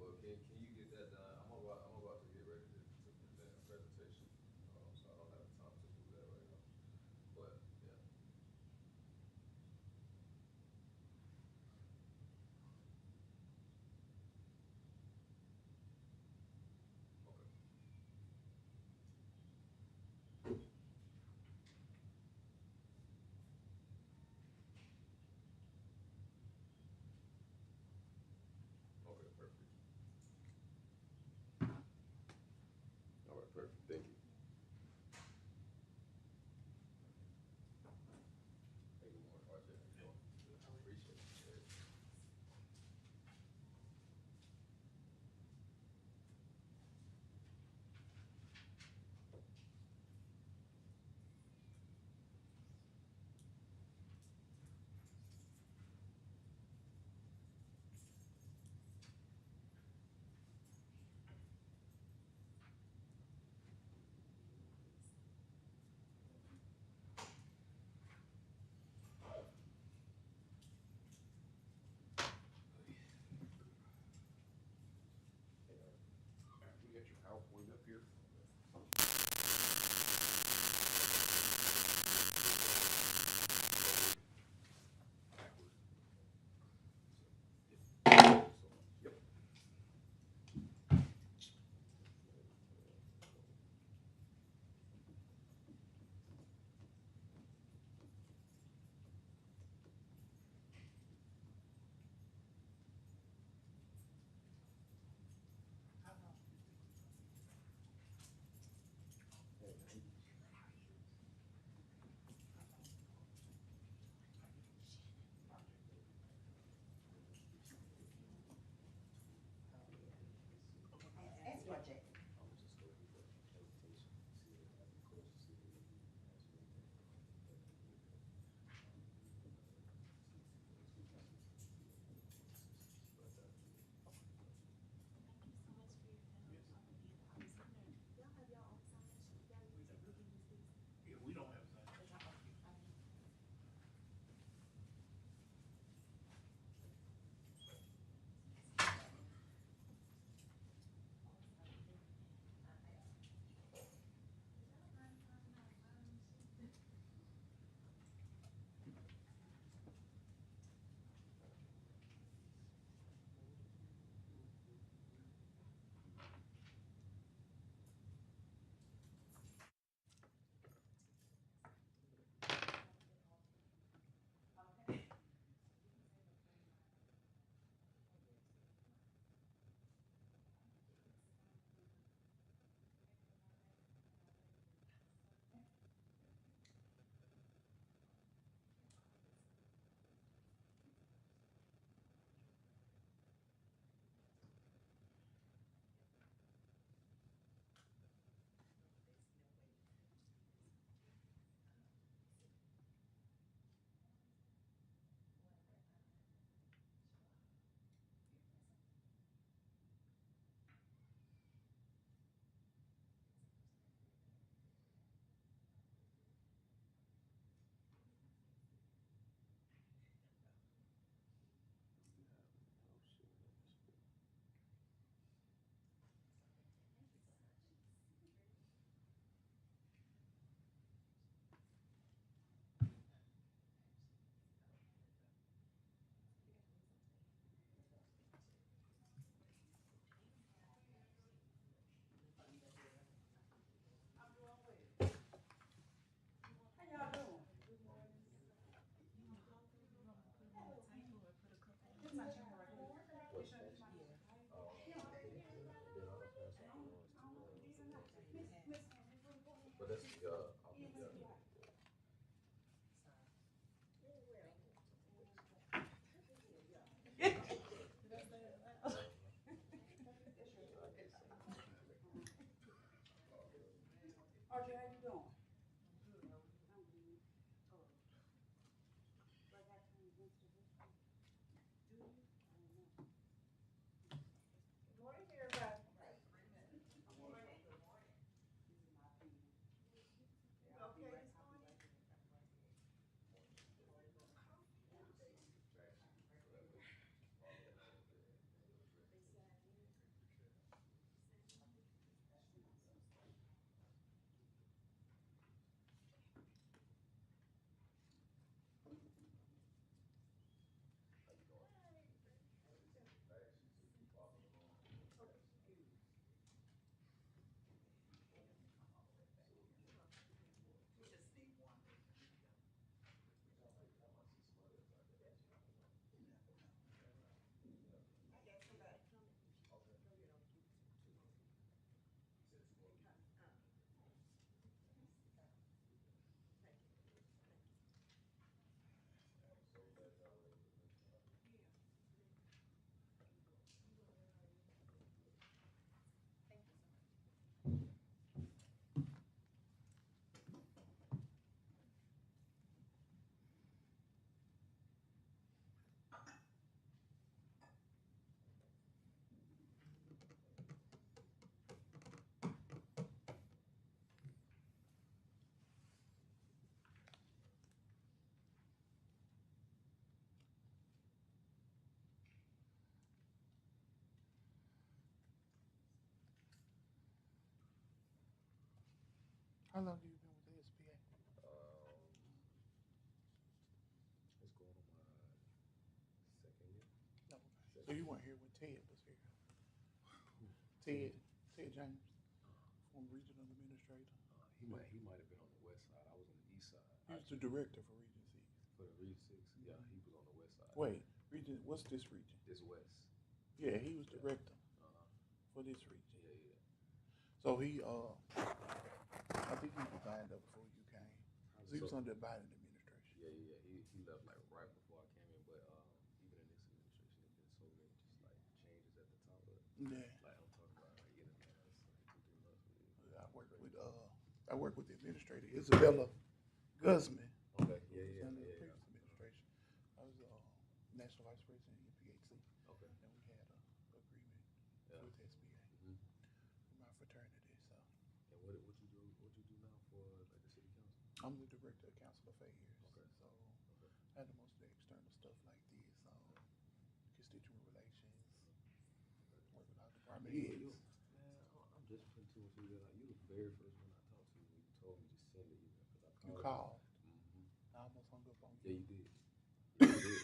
Well, can you get that done? I'm about to get ready to present a presentation, so I don't have time to do that right now. But yeah, okay, okay, perfect. All right, perfect. Thank you. Hey, good morning, RJ. How you doing? Appreciate it. Yeah. We got your PowerPoint up here. Yep. SBA. Yeah, we don't have time. How long have you been with the SBA? It's going on my second year. No. So Second. you weren't here when Ted was here. Who? Ted James, Uh, former regional administrator. he might have been on the west side. I was on the east side. He was the director for Region 6. For the Region 6, yeah, he was on the west side. Wait, region, what's this region? This west. Yeah, he was Yeah. director Uh-huh. for this region. Yeah, yeah. So I think he resigned up before you came. So he was So- under the Biden administration. Yeah, yeah, yeah. He left like right before I came in, but even in this administration, there's been so many just like changes at the top of it. Yeah. Like I'm talking about like in the last like 2-3 months. I worked with the administrator, Isabella Guzman. Okay. Yeah, Who was yeah, under the yeah, previous yeah. administration. I was national vice president in PHC, Okay. and we had a agreement Yeah. with SBA Hmm. for my fraternity. So And what you do? What you do now for like the city council? I'm the director of council affairs. Okay. So Okay. I do most of the external stuff like this, constituent relations, work with our department Yeah, heads. man, I'm just putting two and two together. Like, you the very first one I talked to when you told me just send the email because I called. You called. Mm-hmm. I almost hung up on Yeah, you. you did. Yeah, you did.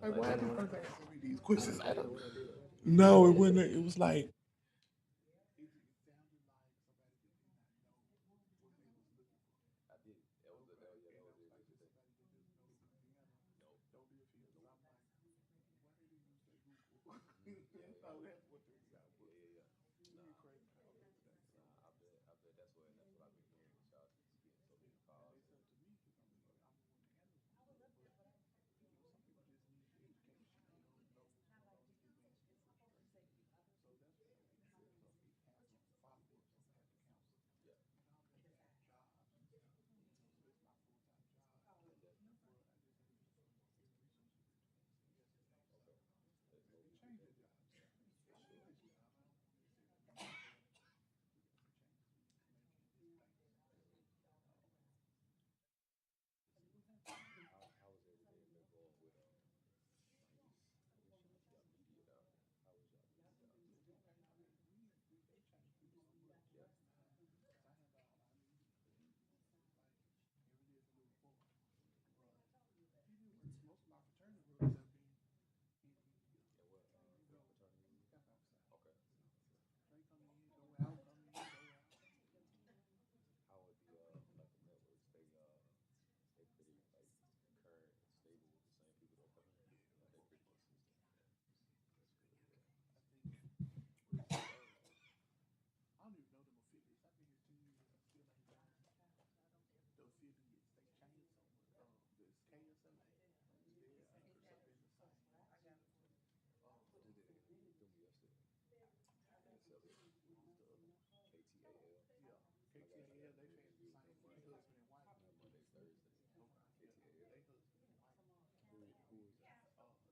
Like, why did you asking me these questions? I don't know what I did. No, it wasn't. It was like. It sounded like somebody that did not know what they was looking for. I did. That was it. Yeah, that was it. Like Today. somebody that doesn't know Louisiana, No. don't live here. So I'm like, why did they use that Google? Yeah, So that's what threw me out. Yeah, yeah, yeah. You get crazy calls every day. So Nah, I bet that's what I've been hearing with y'all just getting so many now calls. it's up to me because I'm the one that handles it. But some people just need the education. They don't know what's going on. They get mad and get frustrated. So that's why we set up these counseling follow-ups on behalf of the council. Yeah. And all of them have jobs and stuff. So it's my full-time job. Yeah, definitely. But I just moved from human resources to yesterday. So Okay. Let's hope it you changed get the that. job stuff. For I sure. like this job. I don't necessarily want to, but we got some changes we need to make in this bank. How has everything been going with like just I guess y'all media down there? How was y'all media down there? It's okay. I mean, they changed people so much. Yeah. Because I handle all our media. Like, every day is a new report. But most of my fraternity brothers have been in media. And what fraternity were you? Kappa Alpha Psi. Okay. They come in, go out, come in, go out. How are like the networks? They pretty like current and stable with the same people that come in. Like they pretty consistent. That's good. Yeah. I think, I don't even know them affiliates. I've been here 10 years. I still ain't know the affiliates. They changed so much. This KSLA, their anchors have been the same. What did they interview with them yesterday? KSLA. What is the other one? KTAL. Yeah, I got KTAL, an they fans interview the with same. them They husband and wife. Monday, Thursday. Okay, yeah, KTAL. they husband and wife. Who is that? Dan and Jackie Jovic.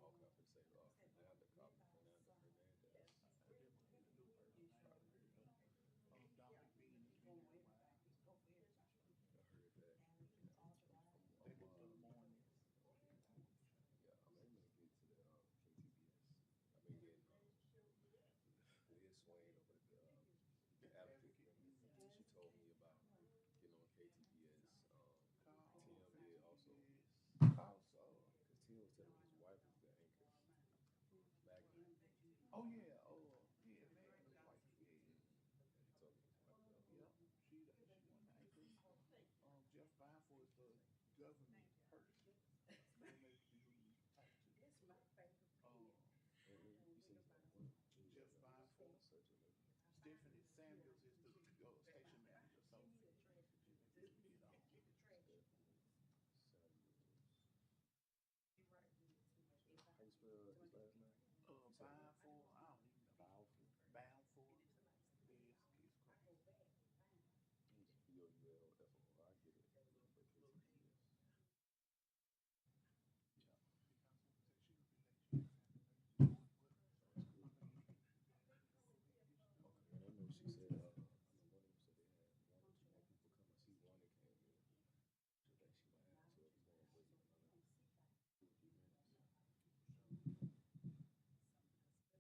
Okay, I'm gonna say Fernanda Hernandez. That must be the new person. I haven't heard her. Dominic Bean has been here a while. I heard that. They do the mornings. Yeah, I'm aiming to get to the KTBS. I've been getting Liz Swain over at the Advocate. She told me about getting on KTBS. Tim did also. Because Tim was telling me his wife is the anchor. Magna. Oh yeah, yeah, man, his wife, yeah, He told me his wife is yep. She one of the anchors. Jeff Bynford is the government person. They make the type two. You seen his name? Jeff Bynford. Search it later. Stephanie Samuels is the station manager. So they really get on. Stephanie Samuels. How you spell his last name? Bynford, I don't even know. Balfour. Bynford. It's crazy. BOULFOR. I get it. But KTBS. Yeah, because what was that? She gonna be late. She had family emergency. But Oh, that's good. I mean, if you go ahead and get you Okay, and I know she said, I know one of them said they had 1 or 2 more people come. I see one that came in. So I think she might have 2 people on, but I don't know. 2 or 3 minutes.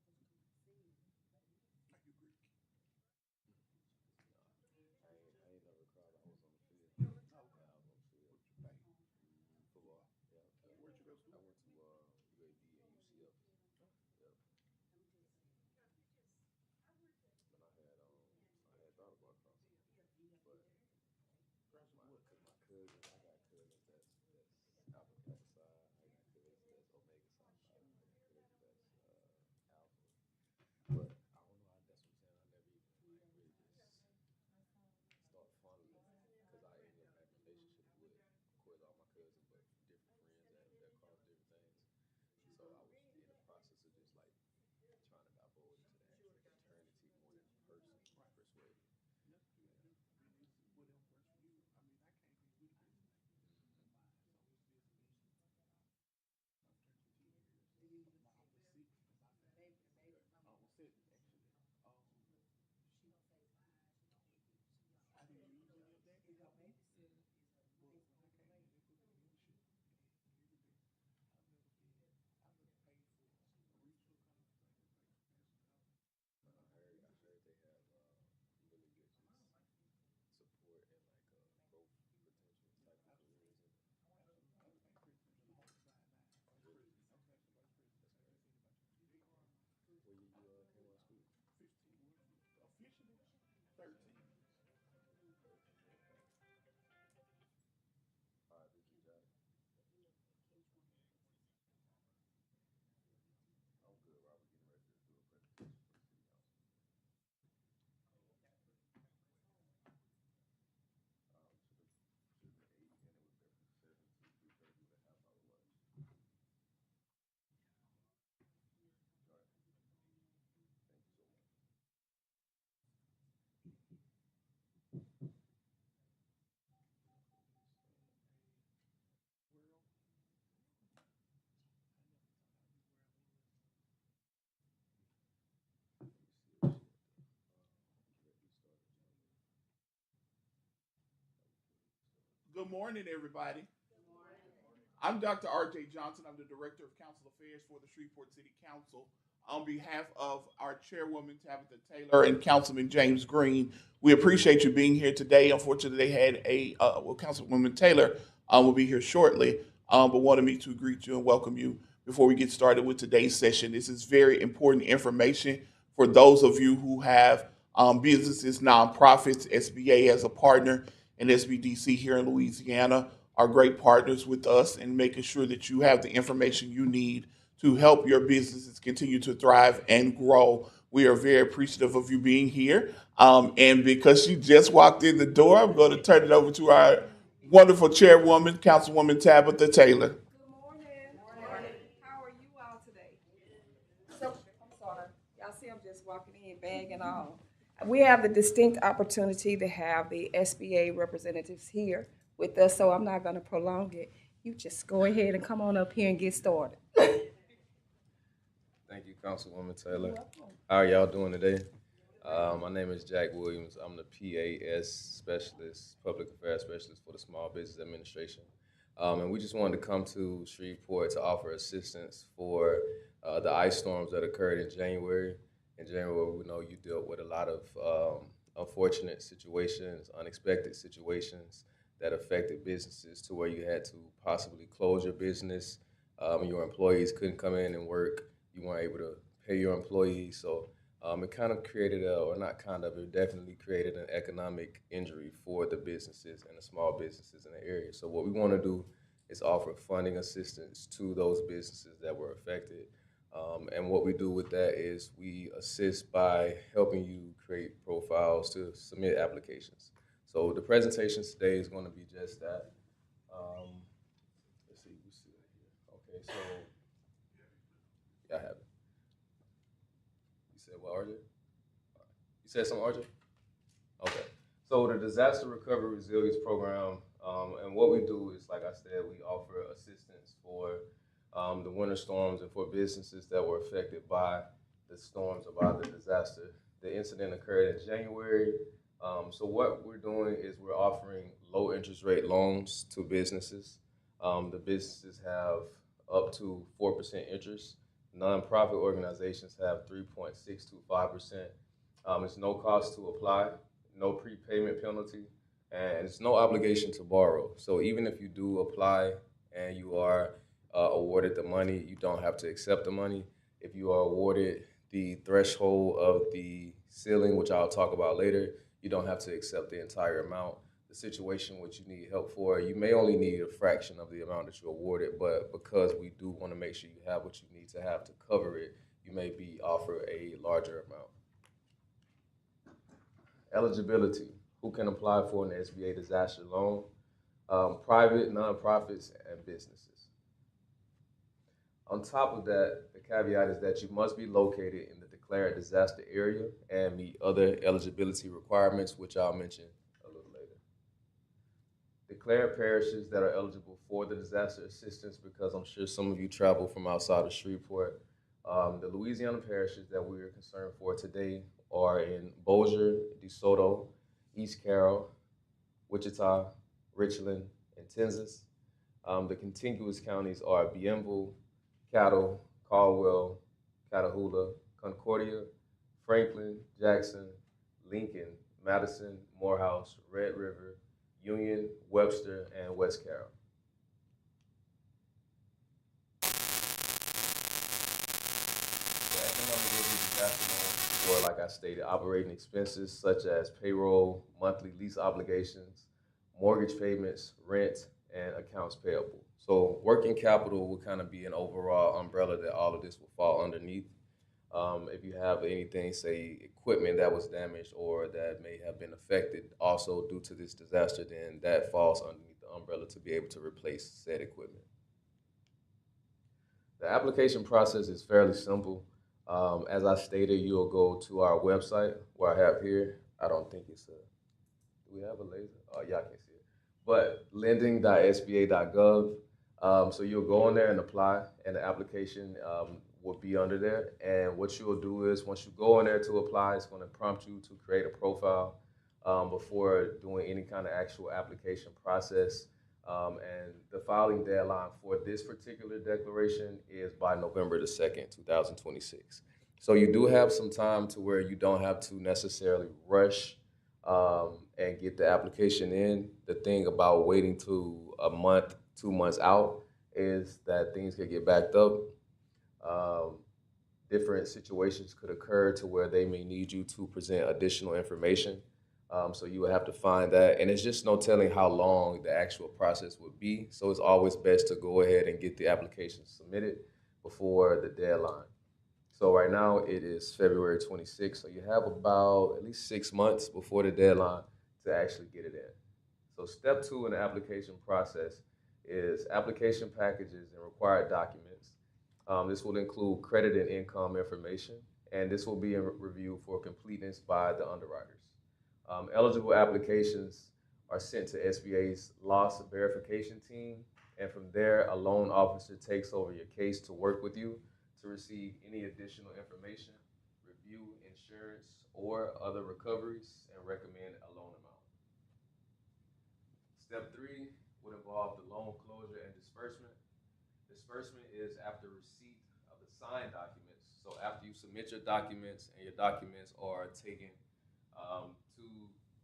13. All right, did you got it? I'm good, Robert. Getting ready to do a presentation for the city council. Should have been 8, and it was there from 7 to 3:30 with a half-hour lunch. All right. Thank you so much. Let me see if she let me start it. Good morning, everybody. I'm Dr. R.J. Johnson. I'm the Director of Council Affairs for the Shreveport City Council. On behalf of our Chairwoman, Tabitha Taylor, and Councilman James Green, we appreciate you being here today. Unfortunately, they had Councilwoman Taylor will be here shortly, but wanted me to greet you and welcome you before we get started with today's session. This is very important information for those of you who have businesses, nonprofits, SBA as a partner, and SBDC here in Louisiana are great partners with us in making sure that you have the information you need to help your businesses continue to thrive and grow. We are very appreciative of you being here. And because she just walked in the door, I'm going to turn it over to our wonderful chairwoman, Councilwoman Tabitha Taylor. Good morning. How are you all today? So, I'm sorry. Y'all see I'm just walking in, bag and all. We have the distinct opportunity to have the SBA representatives here with us, so I'm not gonna prolong it. You just go ahead and come on up here and get started. Thank you, Councilwoman Taylor. How are y'all doing today? My name is Jack Williams. I'm the PAS specialist, public affairs specialist for the Small Business Administration. And we just wanted to come to Shreveport to offer assistance for the ice storms that occurred in January. In January, we know you dealt with a lot of unfortunate situations, unexpected situations that affected businesses to where you had to possibly close your business. Your employees couldn't come in and work. You weren't able to pay your employees. So it kind of created, it definitely created an economic injury for the businesses and the small businesses in the area. So what we want to do is offer funding assistance to those businesses that were affected. And what we do with that is we assist by helping you create profiles to submit applications. So the presentation today is going to be just that. Let's see, we see it here. Okay, so yeah, I have it. You said what, RJ? You said something, RJ? Okay. So the Disaster Recovery Resilience Program, and what we do is, like I said, we offer assistance for the winter storms and for businesses that were affected by the storms or by the disaster. The incident occurred in January. So what we're doing is we're offering low interest rate loans to businesses. The businesses have up to 4% interest. Nonprofit organizations have 3.625%. It's no cost to apply, no prepayment penalty, and it's no obligation to borrow. So even if you do apply and you are awarded the money, you don't have to accept the money. If you are awarded the threshold of the ceiling, which I'll talk about later, you don't have to accept the entire amount. The situation which you need help for, you may only need a fraction of the amount that you're awarded, but because we do want to make sure you have what you need to have to cover it, you may be offered a larger amount. Eligibility, who can apply for an SBA disaster loan? Private, nonprofits, and businesses. On top of that, the caveat is that you must be located in the declared disaster area and meet other eligibility requirements, which I'll mention a little later. Declared parishes that are eligible for the disaster assistance, because I'm sure some of you travel from outside of Shreveport. The Louisiana parishes that we are concerned for today are in Bossier, DeSoto, East Carroll, Wichita, Richland, and Tensas. The contiguous counties are Bienville, Cattle, Caldwell, Catahoula, Concordia, Franklin, Jackson, Lincoln, Madison, Morehouse, Red River, Union, Webster, and West Carroll. The economic disaster loan for, like I stated, operating expenses such as payroll, monthly lease obligations, mortgage payments, rent, and accounts payable. So working capital would kind of be an overall umbrella that all of this will fall underneath. If you have anything, say equipment that was damaged or that may have been affected also due to this disaster, then that falls underneath the umbrella to be able to replace said equipment. The application process is fairly simple. As I stated, you'll go to our website where I have here. I don't think it's a, do we have a laser? Oh, y'all can see it. But lending.sba.gov. So you'll go in there and apply, and the application will be under there. And what you'll do is once you go in there to apply, it's going to prompt you to create a profile before doing any kind of actual application process. And the filing deadline for this particular declaration is by November the 2nd, 2026. So you do have some time to where you don't have to necessarily rush and get the application in. The thing about waiting to a month, 2 months out is that things could get backed up. Um, Different situations could occur to where they may need you to present additional information. So you would have to find that, and it's just no telling how long the actual process would be. So it's always best to go ahead and get the application submitted before the deadline. So right now it is February 26th. So you have about at least 6 months before the deadline to actually get it in. So step two in the application process is application packages and required documents. This will include credit and income information, and this will be in review for completeness by the underwriters. Eligible applications are sent to SBA's loss verification team, and from there, a loan officer takes over your case to work with you to receive any additional information, review insurance or other recoveries, and recommend a loan amount. Step three would involve the loan closure and disbursement. Disbursement is after receipt of the signed documents. So after you submit your documents and your documents are taken to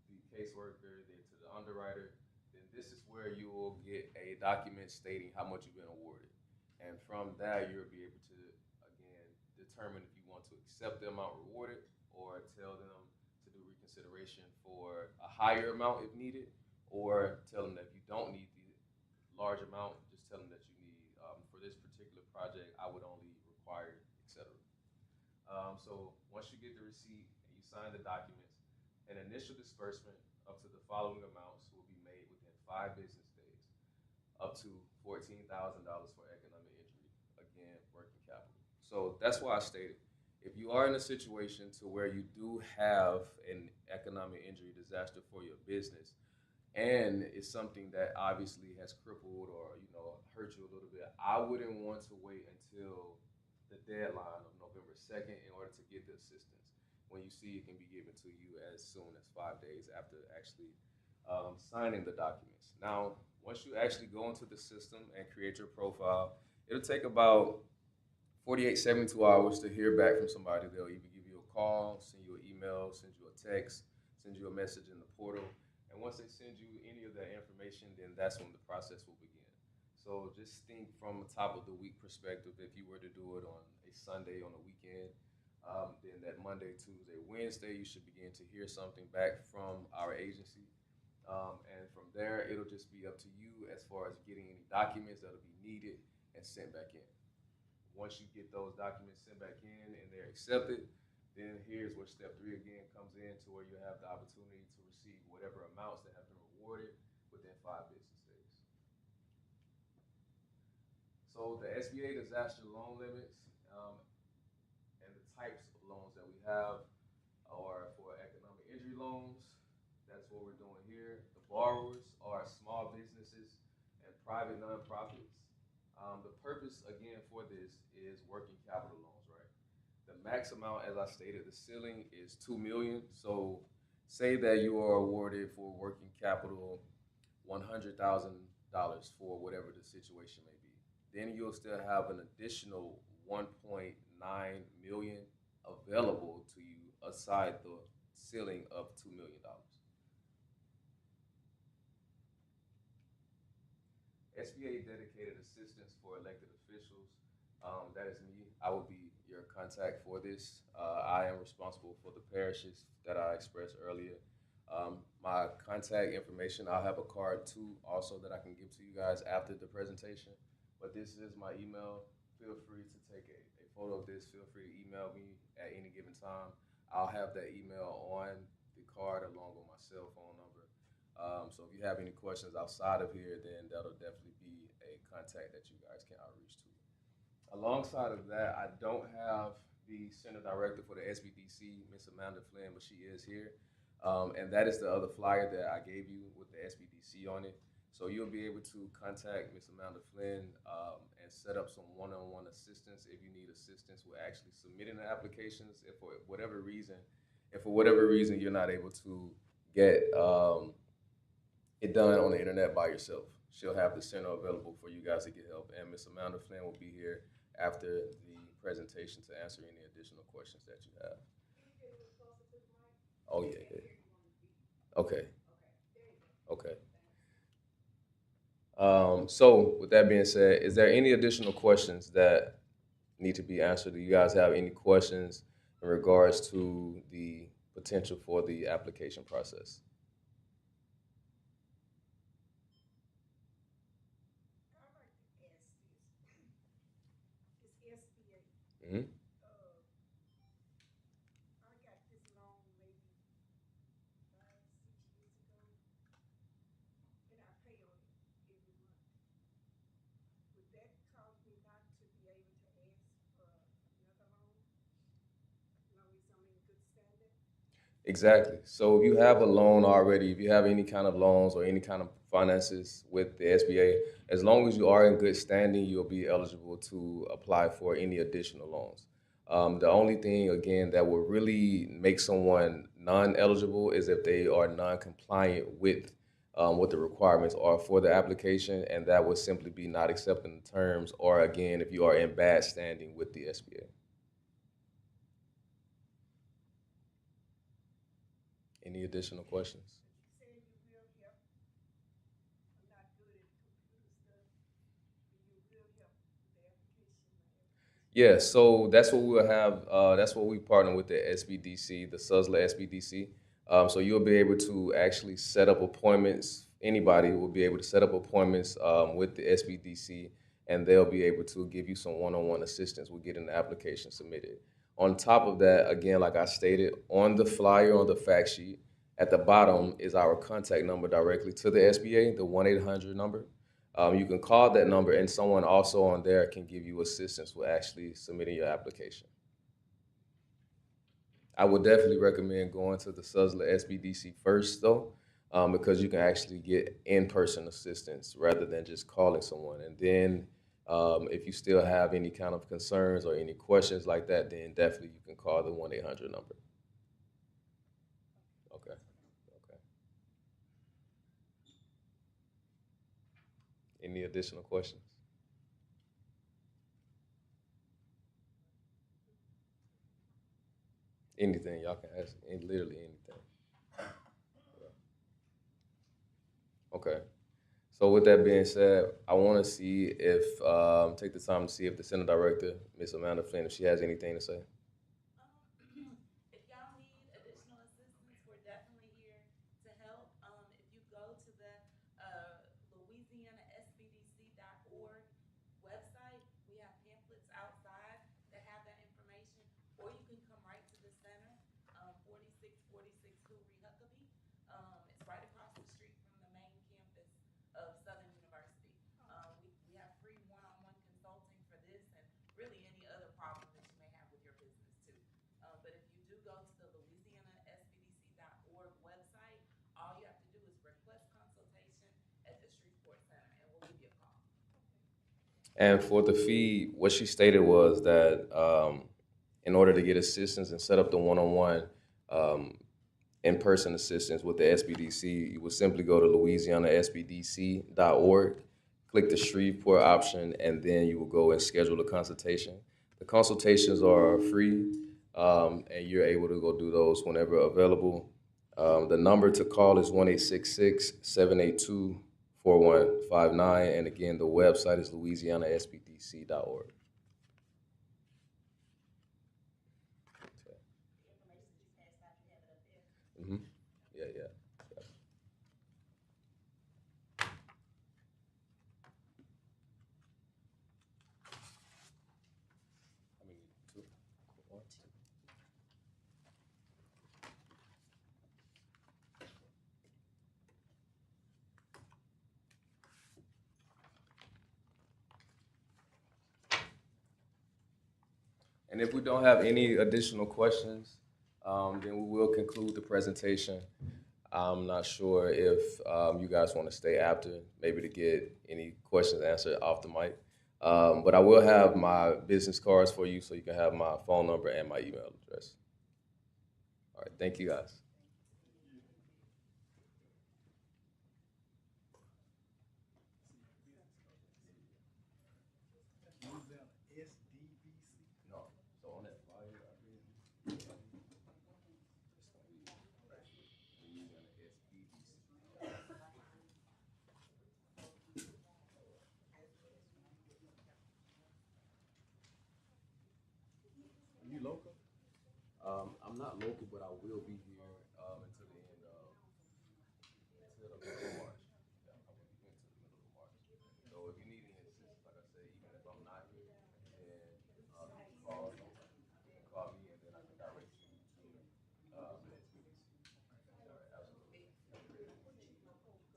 the caseworker, then to the underwriter, then this is where you will get a document stating how much you've been awarded. And from that, you'll be able to, again, determine if you want to accept the amount rewarded or tell them to do reconsideration for a higher amount if needed, or tell them that if you don't need the large amount, just tell them that you need, for this particular project, I would only require, etc. So once you get the receipt and you sign the documents, an initial disbursement up to the following amounts will be made within 5 business days, up to $14,000 for economic injury, again, working capital. So that's why I stated, if you are in a situation to where you do have an economic injury disaster for your business, and it's something that obviously has crippled or hurt you a little bit, I wouldn't want to wait until the deadline of November 2nd in order to get the assistance. When you see it can be given to you as soon as 5 days after actually signing the documents. Now, once you actually go into the system and create your profile, it'll take about 48, 72 hours to hear back from somebody. They'll either give you a call, send you an email, send you a text, send you a message in the portal. And once they send you any of that information, then that's when the process will begin. So just think from a top of the week perspective, if you were to do it on a Sunday, on a weekend, then that Monday, Tuesday, Wednesday, you should begin to hear something back from our agency. And from there, it'll just be up to you as far as getting any documents that'll be needed and sent back in. Once you get those documents sent back in and they're accepted, then here's where step three again comes in, to where you have the opportunity to receive whatever amounts that have been rewarded within 5 business days. So the SBA disaster loan limits and the types of loans that we have are for economic injury loans. That's what we're doing here. The borrowers are small businesses and private nonprofits. The purpose, again, for this is working capital loans, right? The max amount, as I stated, the ceiling is $2 million. So say that you are awarded for working capital $100,000 for whatever the situation may be. Then you'll still have an additional 1.9 million available to you aside the ceiling of $2 million. SBA dedicated assistance for elected officials. That is me. I will be your contact for this. I am responsible for the parishes that I expressed earlier. My contact information, I'll have a card too also that I can give to you guys after the presentation. But this is my email. Feel free to take a photo of this. Feel free to email me at any given time. I'll have that email on the card along with my cell phone number. So if you have any questions outside of here, then that'll definitely be a contact that you guys can outreach to. Alongside of that, I don't have the center director for the SBDC, Miss Amanda Flynn, but she is here. And that is the other flyer that I gave you with the SBDC on it. So you'll be able to contact Miss Amanda Flynn and set up some one-on-one assistance if you need assistance with actually submitting the applications. If for whatever reason you're not able to get it done on the internet by yourself, she'll have the center available for you guys to get help. And Miss Amanda Flynn will be here after the presentation to answer any additional questions that you have. Oh yeah, yeah. Okay. Okay. So with that being said, is there any additional questions that need to be answered? Do you guys have any questions in regards to the potential for the application process? Mm-hmm. Exactly. So if you have a loan already, if you have any kind of loans or any kind of finances with the SBA, as long as you are in good standing, you'll be eligible to apply for any additional loans. The only thing, again, that will really make someone non-eligible is if they are non-compliant with what the requirements are for the application, and that would simply be not accepting the terms, or again, if you are in bad standing with the SBA. Any additional questions? Yeah, so that's what we'll have. That's what we partner with the SBDC, the Suzzler SBDC. So you'll be able to actually set up appointments. Anybody will be able to set up appointments with the SBDC, and they'll be able to give you some one-on-one assistance with getting the application submitted. On top of that, again, like I stated, on the flyer, on the fact sheet, at the bottom is our contact number directly to the SBA, the 1-800 number. You can call that number, and someone also on there can give you assistance with actually submitting your application. I would definitely recommend going to the Suzzler SBDC first, though, because you can actually get in-person assistance rather than just calling someone. And then if you still have any kind of concerns or any questions like that, then definitely you can call the 1-800 number. Okay. Okay. Any additional questions? Anything y'all can ask, literally anything. Okay. So with that being said, I want to see if take the time to see if the center director, Miss Amanda Flynn, if she has anything to say. If y'all need additional assistance, we're definitely here to help. If you go to the LouisianaSBDC.org website, we have pamphlets outside that have that information, or you can come right to the center, 4646 Hoorie Huckabee. It's right across the street from the main campus of Southern University. We have free one-on-one consulting for this and really any other problem that you may have with your business too. But if you do go to the LouisianaSBDC.org website, all you have to do is request consultation at the Shreveport Center, and we'll give you a call. And for the fee, what she stated was that in order to get assistance and set up the one-on-one in-person assistance with the SBDC, you would simply go to LouisianaSBDC.org, click the Shreveport option, and then you will go and schedule a consultation. The consultations are free, and you're able to go do those whenever available. The number to call is 1-866-782-4159, and again, the website is LouisianaSBDC.org. Mm-hmm. Yeah, yeah. Yeah. I mean, two, one, two. And if we don't have any additional questions, then we will conclude the presentation. I'm not sure if you guys want to stay after, maybe to get any questions answered off the mic. But I will have my business cards for you so you can have my phone number and my email address. All right, thank you guys. No, so on that flyer I did, it's gonna be right here. We're using the SBDC. Are you local? I'm not local, but I will be here until the end of until the middle of March. Yeah, I will be here until the middle of March. So if you need any assistance, like I said, even if I'm not here, then you can call me, and then I can direct you to the SBDC. All right, absolutely. Are you looking for a lawyer?